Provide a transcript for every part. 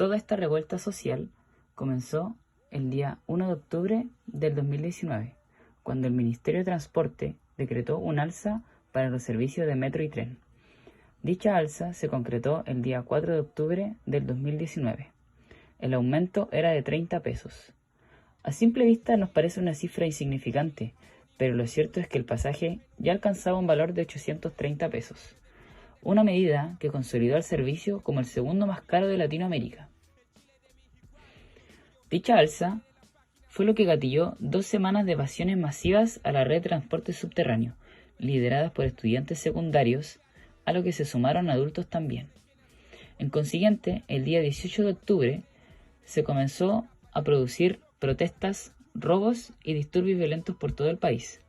Toda esta revuelta social comenzó el día 1 de octubre del 2019, cuando el Ministerio de Transporte decretó un alza para los servicios de metro y tren. Dicha alza se concretó el día 4 de octubre del 2019. El aumento era de 30 pesos. A simple vista nos parece una cifra insignificante, pero lo cierto es que el pasaje ya alcanzaba un valor de 830 pesos, una medida que consolidó al servicio como el segundo más caro de Latinoamérica. Dicha alza fue lo que gatilló 2 semanas de evasiones masivas a la red de transporte subterráneo, lideradas por estudiantes secundarios, a lo que se sumaron adultos también. En consiguiente, el día 18 de octubre se comenzó a producir protestas, robos y disturbios violentos por todo el país.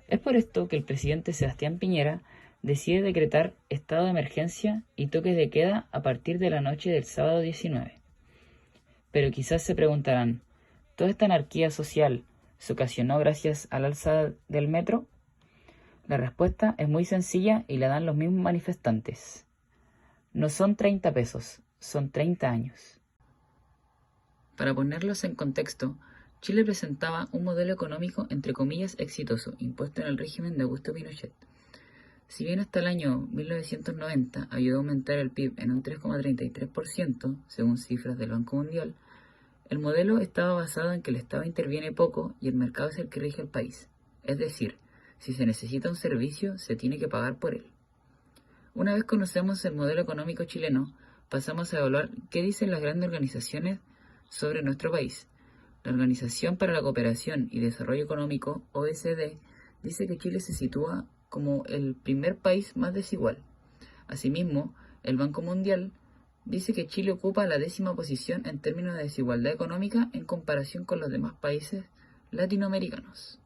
Es por esto que el presidente Sebastián Piñera decide decretar estado de emergencia y toques de queda a partir de la noche del sábado 19. Pero quizás se preguntarán, ¿toda esta anarquía social se ocasionó gracias al alza del metro? La respuesta es muy sencilla y la dan los mismos manifestantes. No son 30 pesos, son 30 años. Para ponerlos en contexto, Chile presentaba un modelo económico entre comillas exitoso, impuesto en el régimen de Augusto Pinochet. Si bien hasta el año 1990 ayudó a aumentar el PIB en un 3,33%, según cifras del Banco Mundial, el modelo estaba basado en que el Estado interviene poco y el mercado es el que rige el país. Es decir, si se necesita un servicio, se tiene que pagar por él. Una vez conocemos el modelo económico chileno, pasamos a evaluar qué dicen las grandes organizaciones sobre nuestro país. La Organización para la Cooperación y Desarrollo Económico, OECD, dice que Chile se sitúa como el primer país más desigual. Asimismo, el Banco Mundial dice que Chile ocupa la 10ª posición en términos de desigualdad económica en comparación con los demás países latinoamericanos.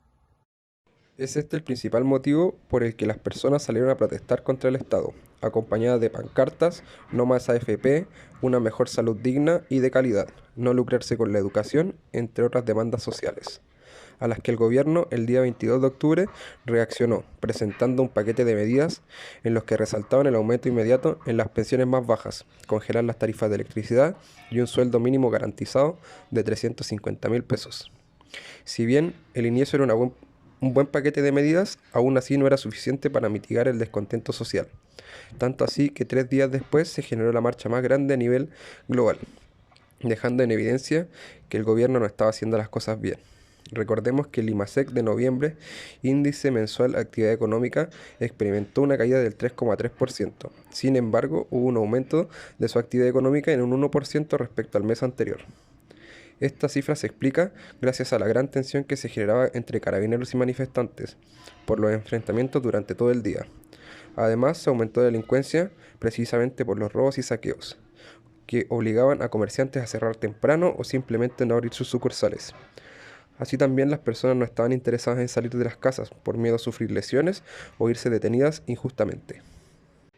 Es este el principal motivo por el que las personas salieron a protestar contra el Estado, acompañadas de pancartas, no más AFP, una mejor salud digna y de calidad, no lucrarse con la educación, entre otras demandas sociales, a las que el gobierno el día 22 de octubre reaccionó, presentando un paquete de medidas en los que resaltaban el aumento inmediato en las pensiones más bajas, congelar las tarifas de electricidad y un sueldo mínimo garantizado de 350.000 pesos. Si bien el inicio era un buen paquete de medidas, aún así no era suficiente para mitigar el descontento social. Tanto así que 3 días después se generó la marcha más grande a nivel global, dejando en evidencia que el gobierno no estaba haciendo las cosas bien. Recordemos que el IMASEC de noviembre, índice mensual de actividad económica, experimentó una caída del 3,3%. Sin embargo, hubo un aumento de su actividad económica en un 1% respecto al mes anterior. Esta cifra se explica gracias a la gran tensión que se generaba entre carabineros y manifestantes por los enfrentamientos durante todo el día. Además, se aumentó la delincuencia precisamente por los robos y saqueos, que obligaban a comerciantes a cerrar temprano o simplemente no abrir sus sucursales. Así también las personas no estaban interesadas en salir de las casas por miedo a sufrir lesiones o irse detenidas injustamente.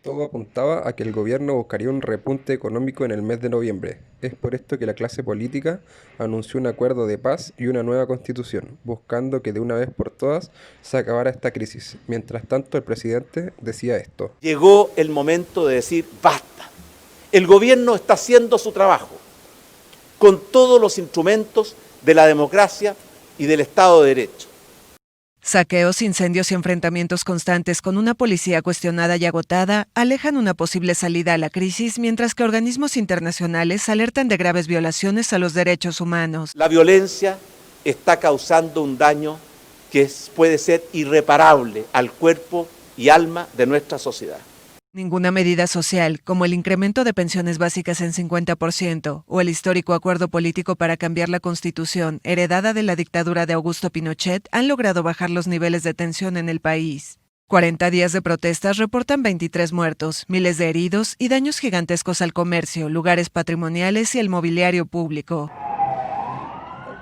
Todo apuntaba a que el gobierno buscaría un repunte económico en el mes de noviembre. Es por esto que la clase política anunció un acuerdo de paz y una nueva constitución, buscando que de una vez por todas se acabara esta crisis. Mientras tanto, el presidente decía esto. Llegó el momento de decir basta. El gobierno está haciendo su trabajo con todos los instrumentos de la democracia y del Estado de Derecho. Saqueos, incendios y enfrentamientos constantes con una policía cuestionada y agotada alejan una posible salida a la crisis, mientras que organismos internacionales alertan de graves violaciones a los derechos humanos. La violencia está causando un daño que puede ser irreparable al cuerpo y alma de nuestra sociedad. Ninguna medida social, como el incremento de pensiones básicas en 50% o el histórico acuerdo político para cambiar la Constitución, heredada de la dictadura de Augusto Pinochet, han logrado bajar los niveles de tensión en el país. 40 días de protestas reportan 23 muertos, miles de heridos y daños gigantescos al comercio, lugares patrimoniales y el mobiliario público.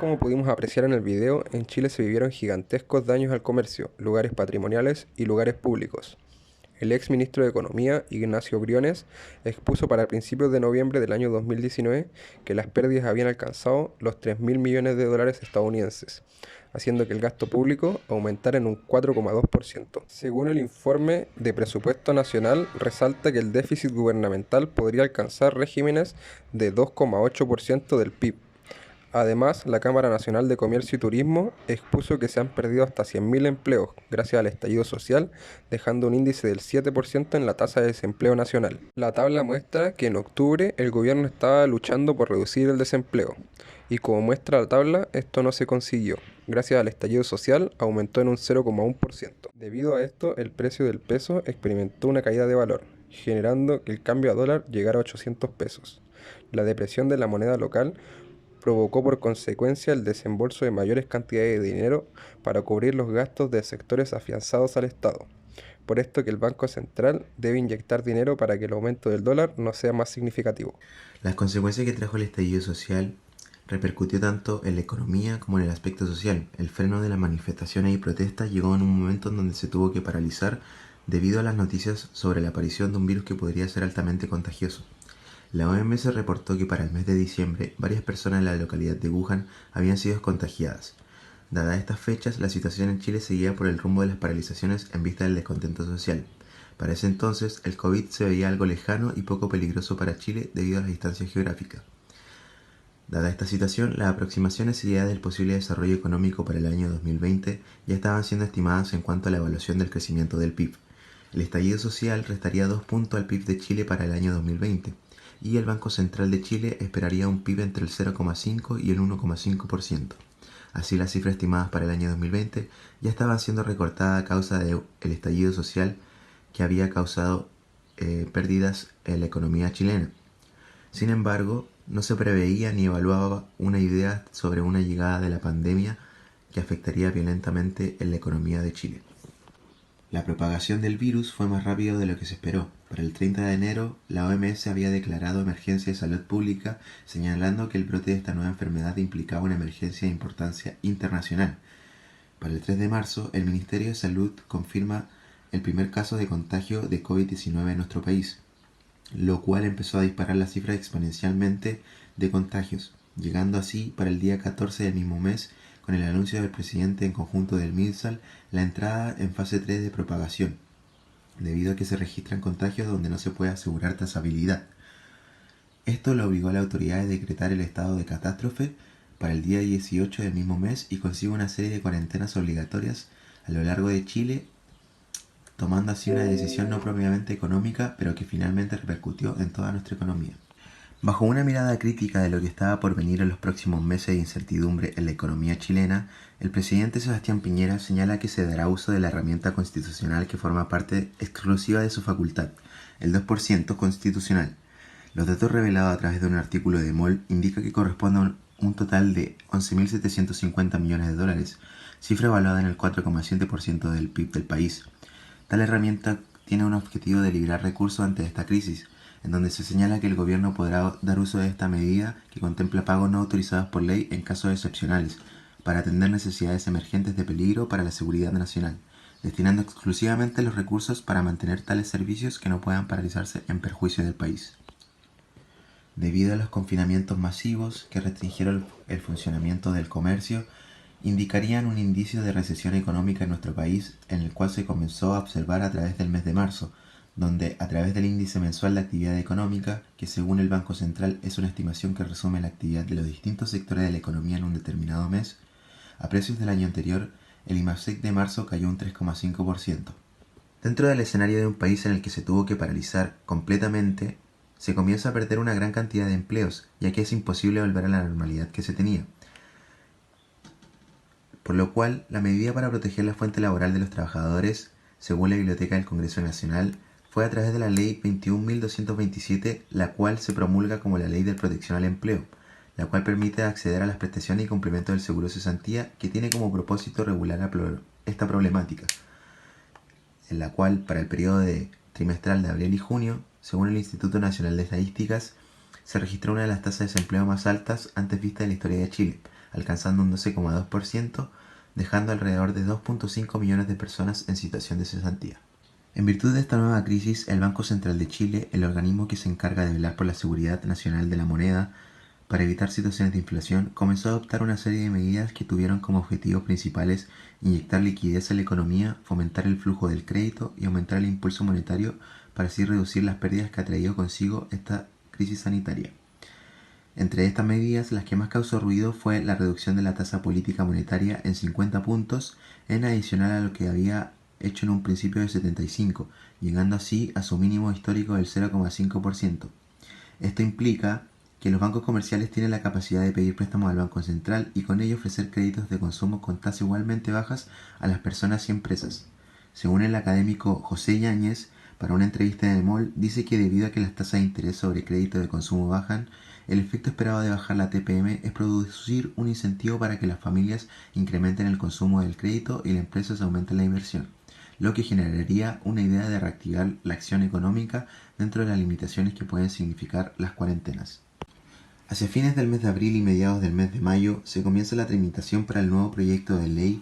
Como pudimos apreciar en el video, en Chile se vivieron gigantescos daños al comercio, lugares patrimoniales y lugares públicos. El ex ministro de Economía, Ignacio Briones, expuso para principios de noviembre del año 2019 que las pérdidas habían alcanzado los 3.000 millones de dólares estadounidenses, haciendo que el gasto público aumentara en un 4,2%. Según el informe de presupuesto nacional, resalta que el déficit gubernamental podría alcanzar regímenes de 2,8% del PIB. Además, la Cámara Nacional de Comercio y Turismo expuso que se han perdido hasta 100.000 empleos gracias al estallido social, dejando un índice del 7% en la tasa de desempleo nacional. La tabla muestra que en octubre el gobierno estaba luchando por reducir el desempleo, y como muestra la tabla, esto no se consiguió. Gracias al estallido social, aumentó en un 0,1%. Debido a esto, el precio del peso experimentó una caída de valor, generando que el cambio a dólar llegara a 800 pesos. La depresión de la moneda local provocó por consecuencia el desembolso de mayores cantidades de dinero para cubrir los gastos de sectores afianzados al Estado. Por esto que el Banco Central debe inyectar dinero para que el aumento del dólar no sea más significativo. Las consecuencias que trajo el estallido social repercutió tanto en la economía como en el aspecto social. El freno de las manifestaciones y protestas llegó en un momento en donde se tuvo que paralizar debido a las noticias sobre la aparición de un virus que podría ser altamente contagioso. La OMS reportó que para el mes de diciembre varias personas en la localidad de Wuhan habían sido contagiadas. Dadas estas fechas, la situación en Chile seguía por el rumbo de las paralizaciones en vista del descontento social. Para ese entonces, el COVID se veía algo lejano y poco peligroso para Chile debido a la distancia geográfica. Dada esta situación, las aproximaciones y ideas del posible desarrollo económico para el año 2020 ya estaban siendo estimadas en cuanto a la evaluación del crecimiento del PIB. El estallido social restaría 2 puntos al PIB de Chile para el año 2020. Y el Banco Central de Chile esperaría un PIB entre el 0,5 y el 1,5%. Así, las cifras estimadas para el año 2020 ya estaban siendo recortadas a causa del estallido social que había causado pérdidas en la economía chilena. Sin embargo, no se preveía ni evaluaba una idea sobre una llegada de la pandemia que afectaría violentamente en la economía de Chile. La propagación del virus fue más rápido de lo que se esperó. Para el 30 de enero, la OMS había declarado emergencia de salud pública, señalando que el brote de esta nueva enfermedad implicaba una emergencia de importancia internacional. Para el 3 de marzo, el Ministerio de Salud confirma el primer caso de contagio de COVID-19 en nuestro país, lo cual empezó a disparar la cifra exponencialmente de contagios, llegando así para el día 14 del mismo mes, con el anuncio del presidente en conjunto del MinSal, la entrada en fase 3 de propagación, debido a que se registran contagios donde no se puede asegurar trazabilidad. Esto lo obligó a la autoridad a decretar el estado de catástrofe para el día 18 del mismo mes y consigue una serie de cuarentenas obligatorias a lo largo de Chile, tomando así una decisión no propiamente económica, pero que finalmente repercutió en toda nuestra economía. Bajo una mirada crítica de lo que estaba por venir en los próximos meses de incertidumbre en la economía chilena, el presidente Sebastián Piñera señala que se dará uso de la herramienta constitucional que forma parte exclusiva de su facultad, el 2% constitucional. Los datos revelados a través de un artículo de MOL indican que corresponde a un total de 11.750 millones de dólares, cifra evaluada en el 4,7% del PIB del país. Tal herramienta tiene un objetivo de liberar recursos ante esta crisis, en donde se señala que el gobierno podrá dar uso de esta medida que contempla pagos no autorizados por ley en casos excepcionales, para atender necesidades emergentes de peligro para la seguridad nacional, destinando exclusivamente los recursos para mantener tales servicios que no puedan paralizarse en perjuicio del país. Debido a los confinamientos masivos que restringieron el funcionamiento del comercio, indicarían un indicio de recesión económica en nuestro país, en el cual se comenzó a observar a través del mes de marzo, donde a través del índice mensual de actividad económica, que según el Banco Central es una estimación que resume la actividad de los distintos sectores de la economía en un determinado mes, a precios del año anterior, el IMASEC de marzo cayó un 3,5%. Dentro del escenario de un país en el que se tuvo que paralizar completamente, se comienza a perder una gran cantidad de empleos, ya que es imposible volver a la normalidad que se tenía. Por lo cual, la medida para proteger la fuente laboral de los trabajadores, según la Biblioteca del Congreso Nacional, fue a través de la Ley 21.227, la cual se promulga como la Ley de Protección al Empleo, la cual permite acceder a las prestaciones y complementos del seguro de cesantía, que tiene como propósito regular esta problemática, en la cual, para el periodo trimestral de abril y junio, según el Instituto Nacional de Estadísticas, se registró una de las tasas de desempleo más altas antes vistas en la historia de Chile, alcanzando un 12,2%, dejando alrededor de 2,5 millones de personas en situación de cesantía. En virtud de esta nueva crisis, el Banco Central de Chile, el organismo que se encarga de velar por la seguridad nacional de la moneda para evitar situaciones de inflación, comenzó a adoptar una serie de medidas que tuvieron como objetivos principales inyectar liquidez a la economía, fomentar el flujo del crédito y aumentar el impulso monetario para así reducir las pérdidas que ha traído consigo esta crisis sanitaria. Entre estas medidas, las que más causó ruido fue la reducción de la tasa política monetaria en 50 puntos, en adicional a lo que había hecho en un principio de 75, llegando así a su mínimo histórico del 0,5%. Esto implica que los bancos comerciales tienen la capacidad de pedir préstamos al Banco Central y con ello ofrecer créditos de consumo con tasas igualmente bajas a las personas y empresas. Según el académico José Yáñez, para una entrevista en el MOL, dice que debido a que las tasas de interés sobre crédito de consumo bajan, el efecto esperado de bajar la TPM es producir un incentivo para que las familias incrementen el consumo del crédito y las empresas aumenten la inversión, lo que generaría una idea de reactivar la acción económica dentro de las limitaciones que pueden significar las cuarentenas. Hacia fines del mes de abril y mediados del mes de mayo se comienza la tramitación para el nuevo proyecto de ley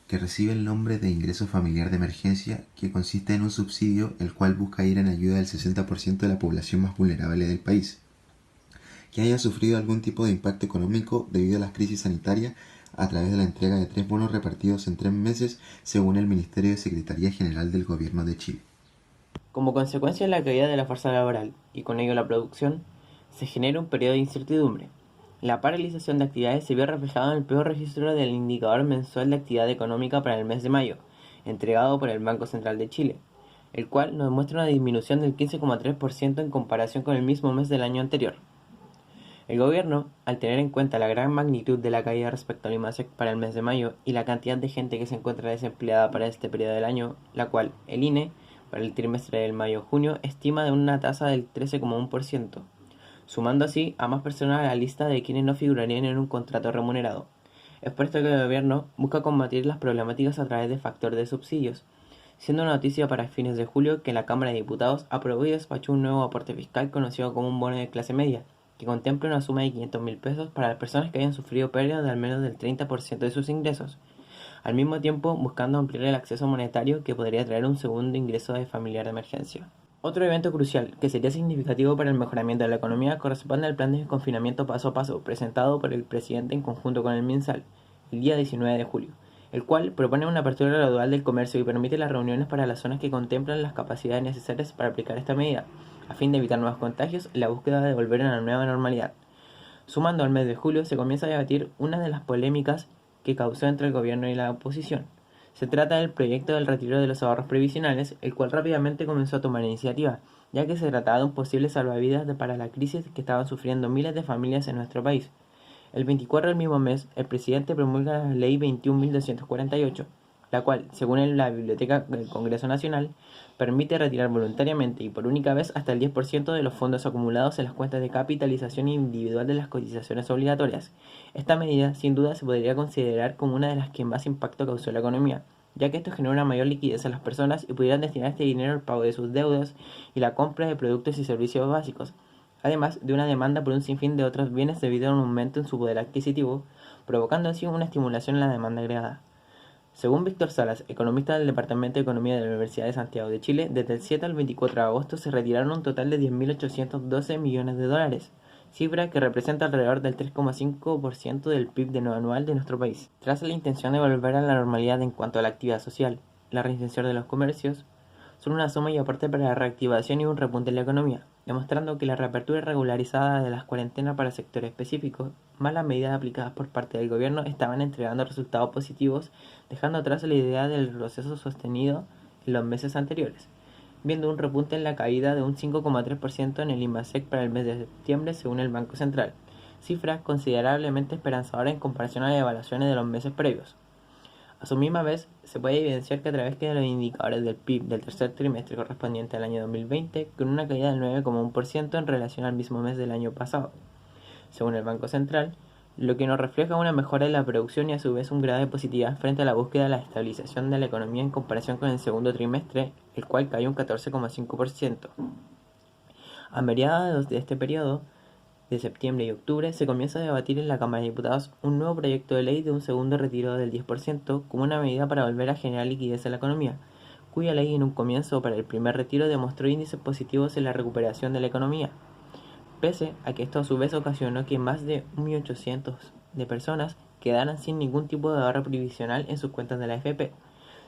que recibe el nombre de Ingreso Familiar de Emergencia, que consiste en un subsidio el cual busca ir en ayuda del 60% de la población más vulnerable del país, que haya sufrido algún tipo de impacto económico debido a la crisis sanitaria a través de la entrega de 3 bonos repartidos en 3 meses, según el Ministerio de Secretaría General del Gobierno de Chile. Como consecuencia de la caída de la fuerza laboral y con ello la producción, se genera un periodo de incertidumbre. La paralización de actividades se vio reflejada en el peor registro del indicador mensual de actividad económica para el mes de mayo, entregado por el Banco Central de Chile, el cual nos muestra una disminución del 15,3% en comparación con el mismo mes del año anterior. El gobierno, al tener en cuenta la gran magnitud de la caída respecto al IMASEC para el mes de mayo y la cantidad de gente que se encuentra desempleada para este periodo del año, la cual el INE, para el trimestre del mayo-junio, estima de una tasa del 13,1%. Sumando así a más personas a la lista de quienes no figurarían en un contrato remunerado. Es por esto que el gobierno busca combatir las problemáticas a través de factor de subsidios, siendo una noticia para fines de julio que la Cámara de Diputados aprobó y despachó un nuevo aporte fiscal conocido como un bono de clase media, que contempla una suma de 500.000 pesos para las personas que hayan sufrido pérdidas de al menos del 30% de sus ingresos, al mismo tiempo buscando ampliar el acceso monetario que podría traer un segundo ingreso de familiar de emergencia. Otro evento crucial, que sería significativo para el mejoramiento de la economía, corresponde al plan de confinamiento paso a paso presentado por el presidente en conjunto con el MinSal, el día 19 de julio, el cual propone una apertura gradual del comercio y permite las reuniones para las zonas que contemplan las capacidades necesarias para aplicar esta medida, a fin de evitar nuevos contagios y la búsqueda de volver a la nueva normalidad. Sumando al mes de julio, se comienza a debatir una de las polémicas que causó entre el gobierno y la oposición. Se trata del proyecto del retiro de los ahorros previsionales, el cual rápidamente comenzó a tomar iniciativa, ya que se trataba de un posible salvavidas para la crisis que estaban sufriendo miles de familias en nuestro país. El 24 del mismo mes, el presidente promulga la Ley 21.248, la cual, según la Biblioteca del Congreso Nacional, permite retirar voluntariamente y por única vez hasta el 10% de los fondos acumulados en las cuentas de capitalización individual de las cotizaciones obligatorias. Esta medida, sin duda, se podría considerar como una de las que más impacto causó en la economía, ya que esto genera una mayor liquidez a las personas y pudieran destinar este dinero al pago de sus deudas y la compra de productos y servicios básicos, además de una demanda por un sinfín de otros bienes debido a un aumento en su poder adquisitivo, provocando así una estimulación en la demanda agregada. Según Víctor Salas, economista del Departamento de Economía de la Universidad de Santiago de Chile, desde el 7 al 24 de agosto se retiraron un total de 10.812 millones de dólares, cifra que representa alrededor del 3,5% del PIB anual de nuestro país. Tras la intención de volver a la normalidad en cuanto a la actividad social, la reinserción de los comercios, son una suma y aporte para la reactivación y un repunte en la economía, demostrando que la reapertura regularizada de las cuarentenas para sectores específicos, más las medidas aplicadas por parte del gobierno, estaban entregando resultados positivos, dejando atrás la idea del proceso sostenido en los meses anteriores, viendo un repunte en la caída de un 5,3% en el IMASEC para el mes de septiembre según el Banco Central, cifra considerablemente esperanzadora en comparación a las evaluaciones de los meses previos. A su misma vez, se puede evidenciar que a través de los indicadores del PIB del tercer trimestre correspondiente al año 2020, con una caída del 9,1% en relación al mismo mes del año pasado, según el Banco Central, lo que nos refleja una mejora de la producción y a su vez un grado de positividad frente a la búsqueda de la estabilización de la economía en comparación con el segundo trimestre, el cual cayó un 14,5%. A mediados de este periodo, de septiembre y octubre, se comienza a debatir en la Cámara de Diputados un nuevo proyecto de ley de un segundo retiro del 10% como una medida para volver a generar liquidez en la economía, cuya ley en un comienzo para el primer retiro demostró índices positivos en la recuperación de la economía, pese a que esto a su vez ocasionó que más de 1.800.000 de personas quedaran sin ningún tipo de ahorro previsional en sus cuentas de la AFP.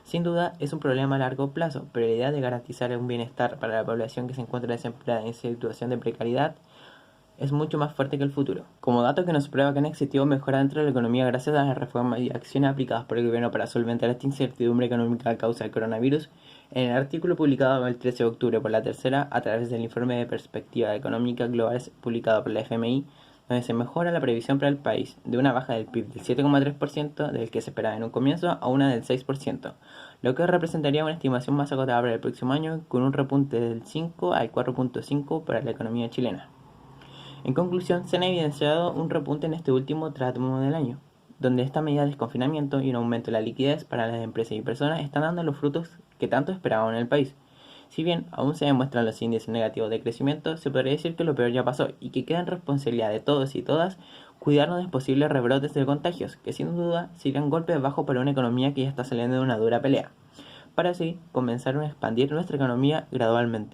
Sin duda es un problema a largo plazo, pero la idea de garantizar un bienestar para la población que se encuentra desempleada en situación de precariedad es mucho más fuerte que el futuro. Como dato que nos prueba que han existido mejoras dentro de la economía gracias a las reformas y acciones aplicadas por el gobierno para solventar esta incertidumbre económica a causa del coronavirus, en el artículo publicado el 13 de octubre por La Tercera, a través del informe de perspectiva económica global publicado por la FMI, donde se mejora la previsión para el país de una baja del PIB del 7,3% del que se esperaba en un comienzo a una del 6%, lo que representaría una estimación más acotada para el próximo año, con un repunte del 5 al 4,5% para la economía chilena. En conclusión, se ha evidenciado un repunte en este último tramo del año, donde esta medida de desconfinamiento y un aumento de la liquidez para las empresas y personas están dando los frutos que tanto esperaban en el país. Si bien aún se demuestran los índices negativos de crecimiento, se podría decir que lo peor ya pasó y que queda en responsabilidad de todos y todas cuidarnos de posibles rebrotes de contagios, que sin duda serían golpes bajos para una economía que ya está saliendo de una dura pelea, para así comenzar a expandir nuestra economía gradualmente.